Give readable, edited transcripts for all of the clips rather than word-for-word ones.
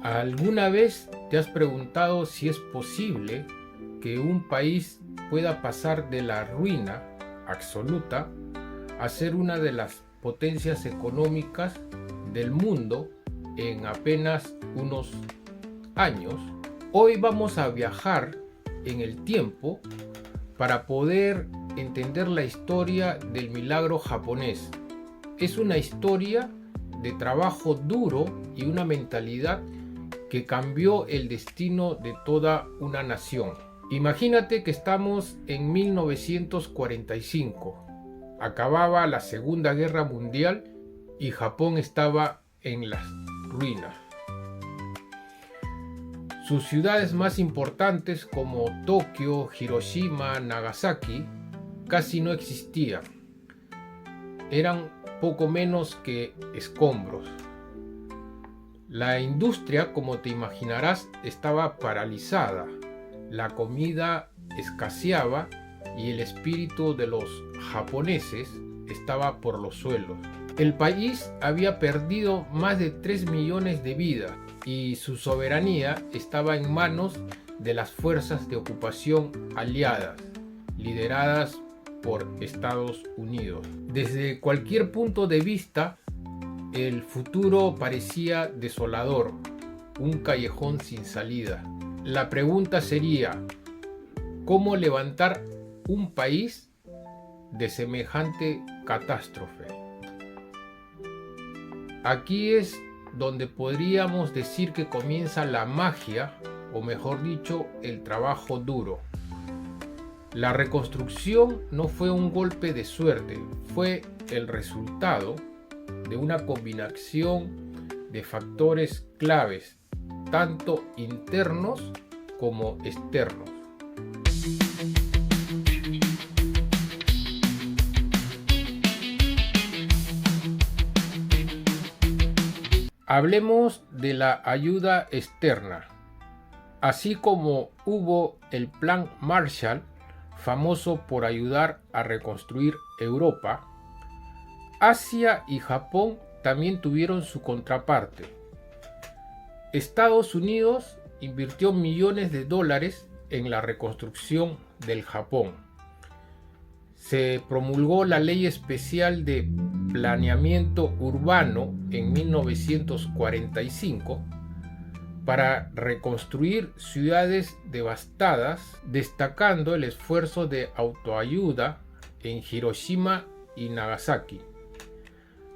¿Alguna vez te has preguntado si es posible que un país pueda pasar de la ruina absoluta a ser una de las potencias económicas del mundo en apenas unos años? Hoy vamos a viajar en el tiempo para poder entender la historia del milagro japonés. Es una historia de trabajo duro y una mentalidad que cambió el destino de toda una nación. Imagínate que estamos en 1945. Acababa la Segunda Guerra Mundial y Japón estaba en las ruinas. Sus ciudades más importantes como Tokio, Hiroshima, Nagasaki casi no existían. Eran poco menos que escombros. La industria, como te imaginarás, estaba paralizada. La comida escaseaba y el espíritu de los japoneses estaba por los suelos. El país había perdido más de 3 millones de vidas y su soberanía estaba en manos de las fuerzas de ocupación aliadas, lideradas por Estados Unidos. Desde cualquier punto de vista, el futuro parecía desolador, un callejón sin salida. La pregunta sería, ¿cómo levantar un país de semejante catástrofe? Aquí es donde podríamos decir que comienza la magia, o mejor dicho, el trabajo duro. La reconstrucción no fue un golpe de suerte, fue el resultado de una combinación de factores claves, tanto internos como externos. Hablemos de la ayuda externa. Así como hubo el Plan Marshall, famoso por ayudar a reconstruir Europa, Asia y Japón también tuvieron su contraparte. Estados Unidos invirtió millones de dólares en la reconstrucción del Japón. Se promulgó la Ley Especial de Planeamiento Urbano en 1945 para reconstruir ciudades devastadas, destacando el esfuerzo de autoayuda en Hiroshima y Nagasaki,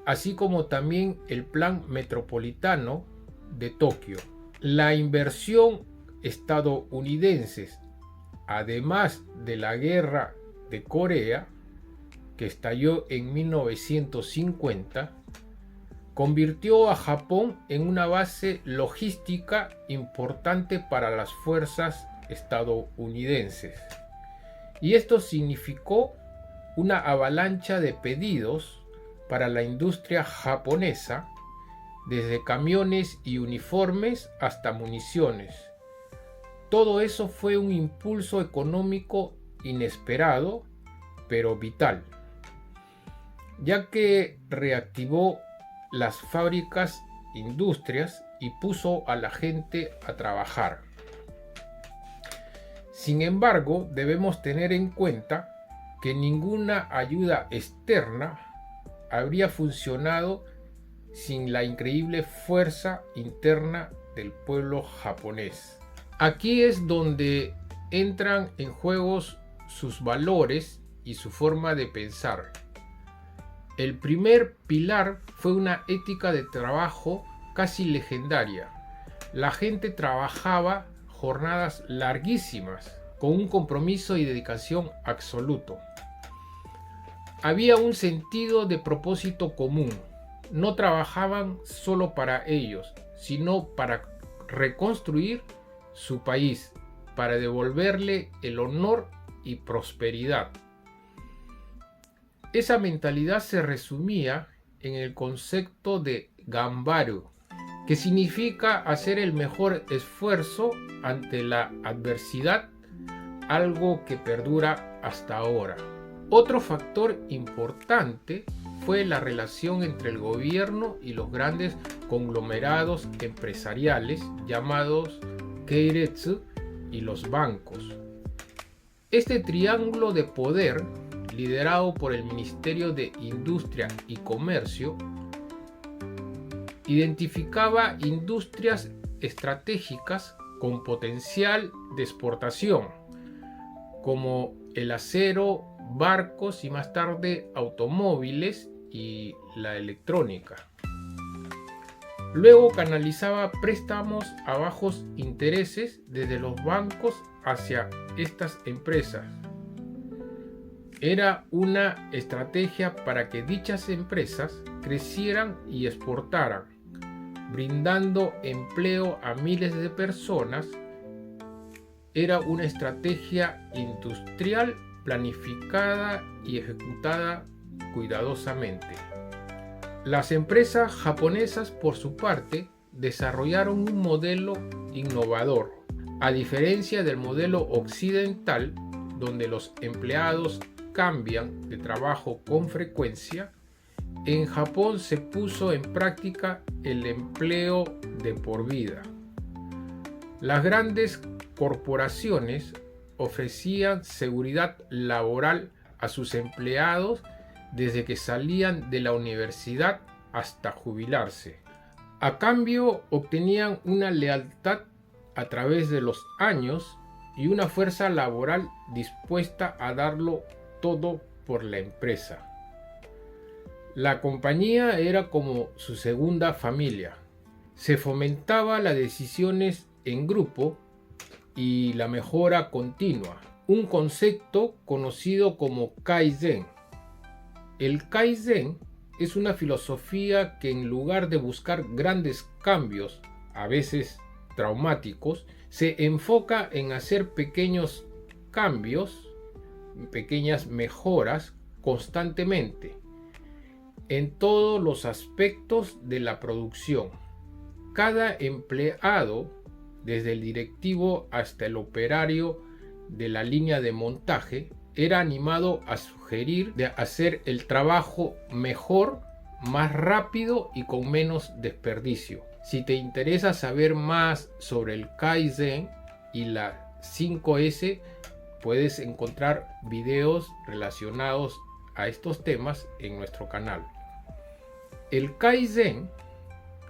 así como también el Plan Metropolitano de Tokio. La inversión estadounidense, además de la Guerra de Corea, que estalló en 1950, convirtió a Japón en una base logística importante para las fuerzas estadounidenses. Y esto significó una avalancha de pedidos para la industria japonesa, desde camiones y uniformes hasta municiones. Todo eso fue un impulso económico inesperado, pero vital, ya que reactivó las fábricas, industrias y puso a la gente a trabajar. Sin embargo, debemos tener en cuenta que ninguna ayuda externa habría funcionado sin la increíble fuerza interna del pueblo japonés. Aquí es donde entran en juego sus valores y su forma de pensar. El primer pilar fue una ética de trabajo casi legendaria. La gente trabajaba jornadas larguísimas, con un compromiso y dedicación absoluto. Había un sentido de propósito común. No trabajaban solo para ellos, sino para reconstruir su país, para devolverle el honor y prosperidad. Esa mentalidad se resumía en el concepto de Ganbaru, que significa hacer el mejor esfuerzo ante la adversidad, algo que perdura hasta ahora. Otro factor importante fue la relación entre el gobierno y los grandes conglomerados empresariales llamados keiretsu y los bancos. Este triángulo de poder, liderado por el Ministerio de Industria y Comercio, identificaba industrias estratégicas con potencial de exportación, como el acero, barcos y más tarde automóviles y la electrónica. Luego canalizaba préstamos a bajos intereses desde los bancos hacia estas empresas. Era una estrategia para que dichas empresas crecieran y exportaran, brindando empleo a miles de personas. Era una estrategia industrial planificada y ejecutada cuidadosamente. Las empresas japonesas, por su parte, desarrollaron un modelo innovador. A diferencia del modelo occidental, donde los empleados cambian de trabajo con frecuencia, en Japón se puso en práctica el empleo de por vida. Las grandes corporaciones ofrecían seguridad laboral a sus empleados desde que salían de la universidad hasta jubilarse. A cambio, obtenían una lealtad a través de los años y una fuerza laboral dispuesta a darlo todo por la empresa. La compañía era como su segunda familia. Se fomentaba las decisiones en grupo y la mejora continua, un concepto conocido como Kaizen. El Kaizen es una filosofía que, en lugar de buscar grandes cambios, a veces traumáticos, se enfoca en hacer pequeños cambios, pequeñas mejoras constantemente en todos los aspectos de la producción. Cada empleado, desde el directivo hasta el operario de la línea de montaje, era animado a sugerir de hacer el trabajo mejor, más rápido y con menos desperdicio. Si te interesa saber más sobre el Kaizen y la 5S, puedes encontrar videos relacionados a estos temas en nuestro canal. El Kaizen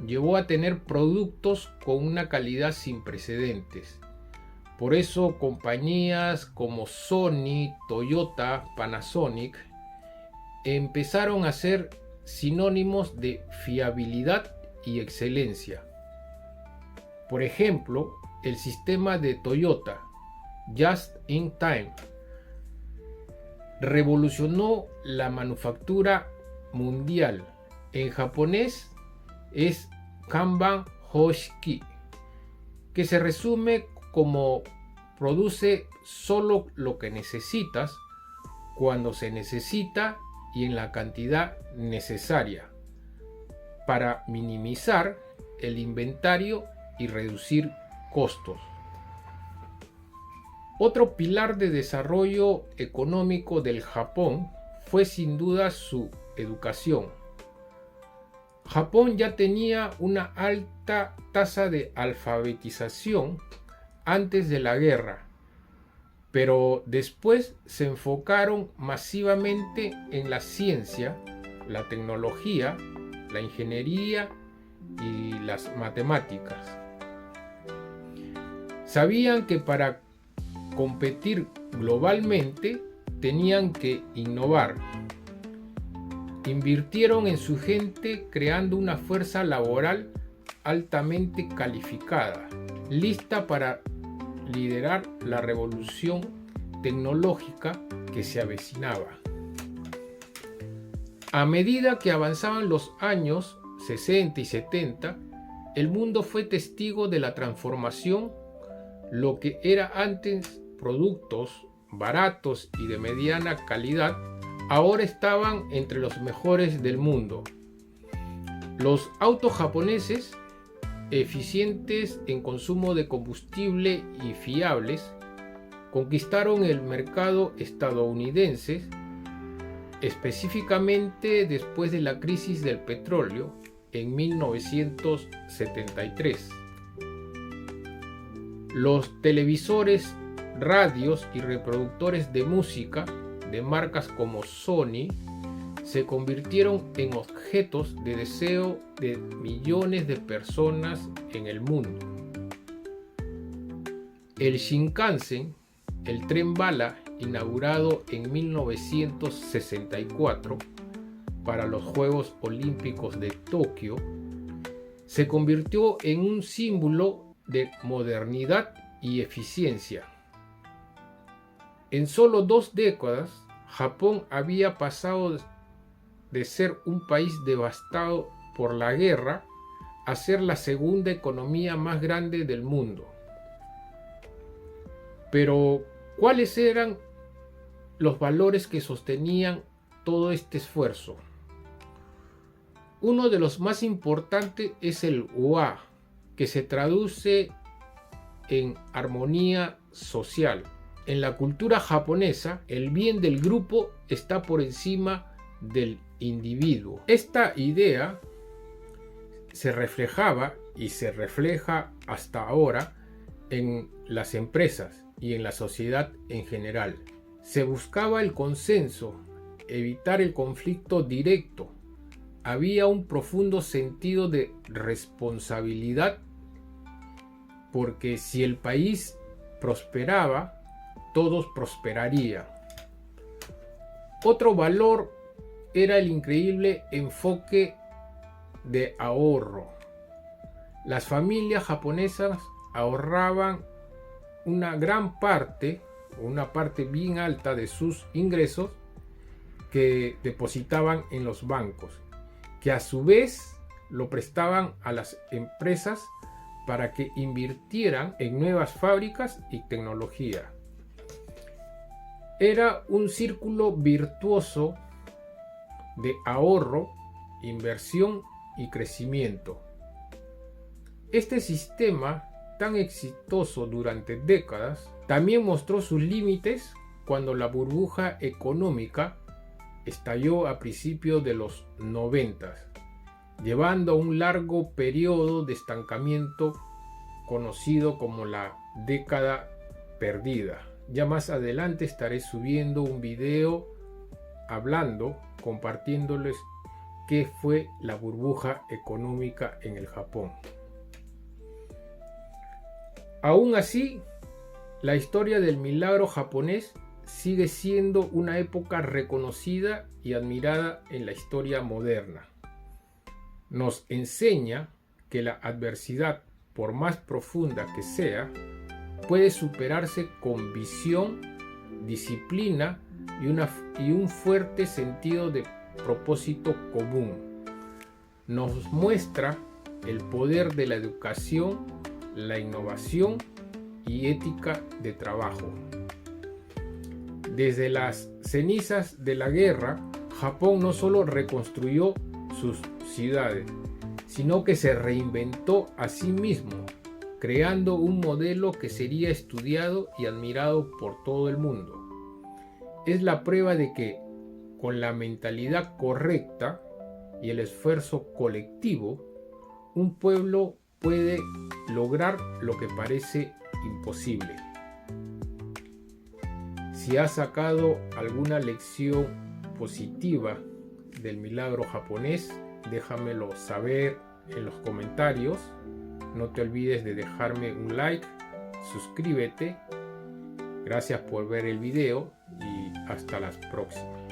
llevó a tener productos con una calidad sin precedentes. Por eso compañías como Sony, Toyota, Panasonic empezaron a ser sinónimos de fiabilidad y excelencia. Por ejemplo, el sistema de Toyota, Just in Time, revolucionó la manufactura mundial. En japonés es Kanban Hoshiki, que se resume como produce solo lo que necesitas, cuando se necesita y en la cantidad necesaria, para minimizar el inventario y reducir costos. Otro pilar de desarrollo económico del Japón fue sin duda su educación. Japón ya tenía una alta tasa de alfabetización antes de la guerra, pero después se enfocaron masivamente en la ciencia, la tecnología, la ingeniería y las matemáticas. Sabían que para competir globalmente tenían que innovar. Invirtieron en su gente creando una fuerza laboral altamente calificada, lista para liderar la revolución tecnológica que se avecinaba. A medida que avanzaban los años 60 y 70, el mundo fue testigo de la transformación. Lo que era antes productos baratos y de mediana calidad, ahora estaban entre los mejores del mundo. Los autos japoneses, eficientes en consumo de combustible y fiables, conquistaron el mercado estadounidense específicamente después de la crisis del petróleo en 1973. Los televisores, radios y reproductores de música de marcas como Sony se convirtieron en objetos de deseo de millones de personas en el mundo. El Shinkansen, el tren bala inaugurado en 1964 para los Juegos Olímpicos de Tokio, se convirtió en un símbolo de modernidad y eficiencia. En solo 2 décadas, Japón había pasado de ser un país devastado por la guerra a ser la segunda economía más grande del mundo. Pero, ¿cuáles eran los valores que sostenían todo este esfuerzo? Uno de los más importantes es el wa, que se traduce en armonía social. En la cultura japonesa, el bien del grupo está por encima del individuo. Esta idea se reflejaba y se refleja hasta ahora en las empresas y en la sociedad en general. Se buscaba el consenso, evitar el conflicto directo. Había un profundo sentido de responsabilidad, porque si el país prosperaba, todos prosperarían. Otro valor era el increíble enfoque de ahorro. Las familias japonesas ahorraban una gran parte, una parte bien alta de sus ingresos, que depositaban en los bancos, que a su vez lo prestaban a las empresas para que invirtieran en nuevas fábricas y tecnología. Era un círculo virtuoso de ahorro, inversión y crecimiento. Este sistema, tan exitoso durante décadas, también mostró sus límites cuando la burbuja económica estalló a principios de los 90, llevando a un largo periodo de estancamiento conocido como la década perdida. Ya más adelante estaré subiendo un video compartiéndoles qué fue la burbuja económica en el Japón. Aún así, la historia del milagro japonés sigue siendo una época reconocida y admirada en la historia moderna. Nos enseña que la adversidad, por más profunda que sea, puede superarse con visión, disciplina y un fuerte sentido de propósito común. Nos muestra el poder de la educación, la innovación y ética de trabajo. Desde las cenizas de la guerra, Japón no solo reconstruyó sus ciudades, sino que se reinventó a sí mismo, creando un modelo que sería estudiado y admirado por todo el mundo. Es la prueba de que, con la mentalidad correcta y el esfuerzo colectivo, un pueblo puede lograr lo que parece imposible. Si has sacado alguna lección positiva del milagro japonés, déjamelo saber en los comentarios. No te olvides de dejarme un like, suscríbete. Gracias por ver el video y hasta la próxima.